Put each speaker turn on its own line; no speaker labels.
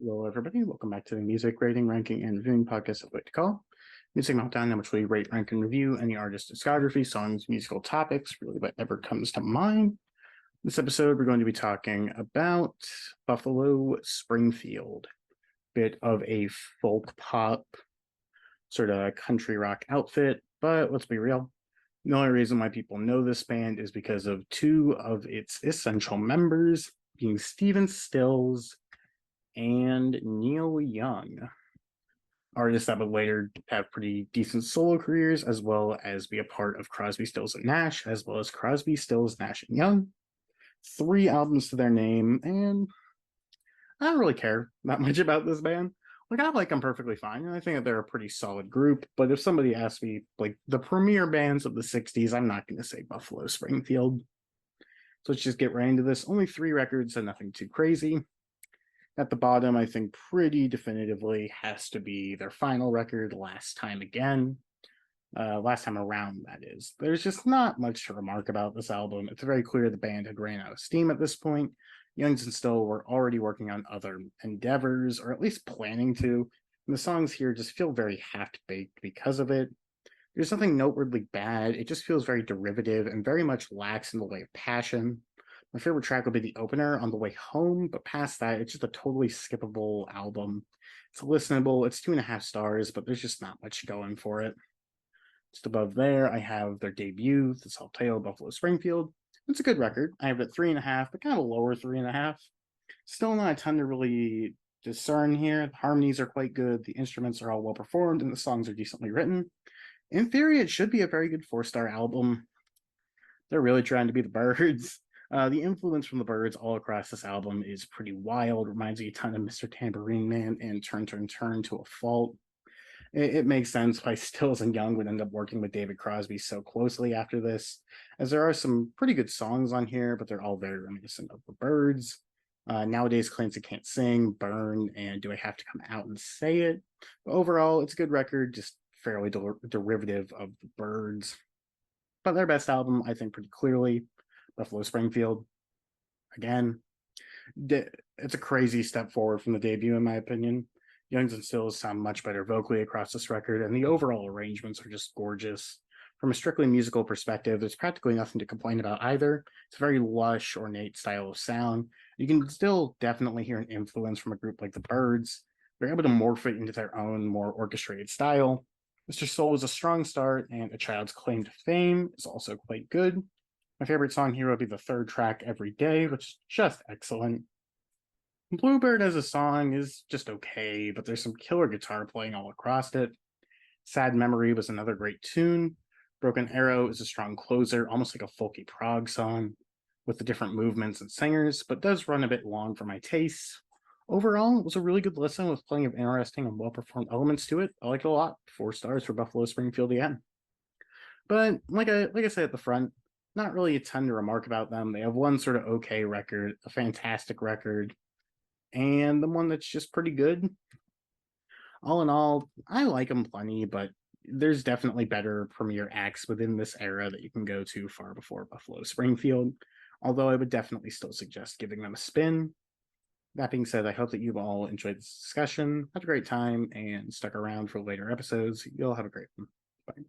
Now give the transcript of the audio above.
Hello, everybody. Welcome back to the Music Rating, Ranking, and Reviewing podcast of what to call Music Meltdown, in which we rate, rank, and review any artist discography, songs, musical topics, really whatever comes to mind. This episode, we're going to be talking about Buffalo Springfield, bit of a folk pop, sort of country rock outfit, but let's be real. The only reason why people know this band is because of two of its essential members, being Stephen Stills and Neil Young, artists that would later have pretty decent solo careers, as well as be a part of Crosby, Stills, and Nash, as well as Crosby, Stills, Nash, and Young. 3 albums to their name, and I don't really care that much about this band. Like, I like them perfectly fine, and I think that they're a pretty solid group, but if somebody asks me, like, the premier bands of the 60s, I'm not going to say Buffalo Springfield. So let's just get right into this. Only 3 records and nothing too crazy. At the bottom, I think pretty definitively has to be their final record, Last Time Again. Last Time Around, that is. There's just not much to remark about this album. It's very clear the band had ran out of steam at this point. Youngs and Still were already working on other endeavors, or at least planning to. And the songs here just feel very half-baked because of it. There's nothing noteworthy bad. It just feels very derivative and very much lacks in the way of passion. My favorite track would be the opener, On the Way Home, but past that, it's just a totally skippable album. It's listenable, it's 2.5 stars, but there's just not much going for it. Just above there, I have their debut, the self-titled Buffalo Springfield. It's a good record. I have it 3.5, but kind of a lower 3.5. Still not a ton to really discern here. The harmonies are quite good, the instruments are all well performed, and the songs are decently written. In theory, it should be a very good 4-star album. They're really trying to be the Byrds. The influence from the Byrds all across this album is pretty wild. Reminds me a ton of Mr. Tambourine Man and Turn, Turn, Turn to a Fault. It makes sense why Stills and Young would end up working with David Crosby so closely after this, as there are some pretty good songs on here, but they're all very reminiscent of the Byrds. Nowadays, Clancy Can't Sing, Burn, and Do I Have to Come Out and Say It? But overall, it's a good record, just fairly derivative of the Byrds. But their best album, I think, pretty clearly, Buffalo Springfield. Again, it's a crazy step forward from the debut, in my opinion. Youngs and Stills sound much better vocally across this record, and the overall arrangements are just gorgeous. From a strictly musical perspective, there's practically nothing to complain about either. It's a very lush, ornate style of sound. You can still definitely hear an influence from a group like the Byrds. They're able to morph it into their own, more orchestrated style. Mr. Soul is a strong start, and A Child's Claim to Fame is also quite good. My favorite song here would be the 3rd track, Every Day, which is just excellent. Bluebird as a song is just okay, but there's some killer guitar playing all across it. Sad Memory was another great tune. Broken Arrow is a strong closer, almost like a folky prog song, with the different movements and singers, but does run a bit long for my tastes. Overall, it was a really good listen with plenty of interesting and well-performed elements to it. I like it a lot. 4 stars for Buffalo Springfield again. But like I said at the front, not really a ton to remark about them. They have one sort of okay record, a fantastic record, and the one that's just pretty good. All in all, I like them plenty, but there's definitely better premier acts within this era that you can go to far before Buffalo Springfield, although I would definitely still suggest giving them a spin. That being said, I hope that you've all enjoyed this discussion, had a great time, and stuck around for later episodes. You'll have a great one. Bye.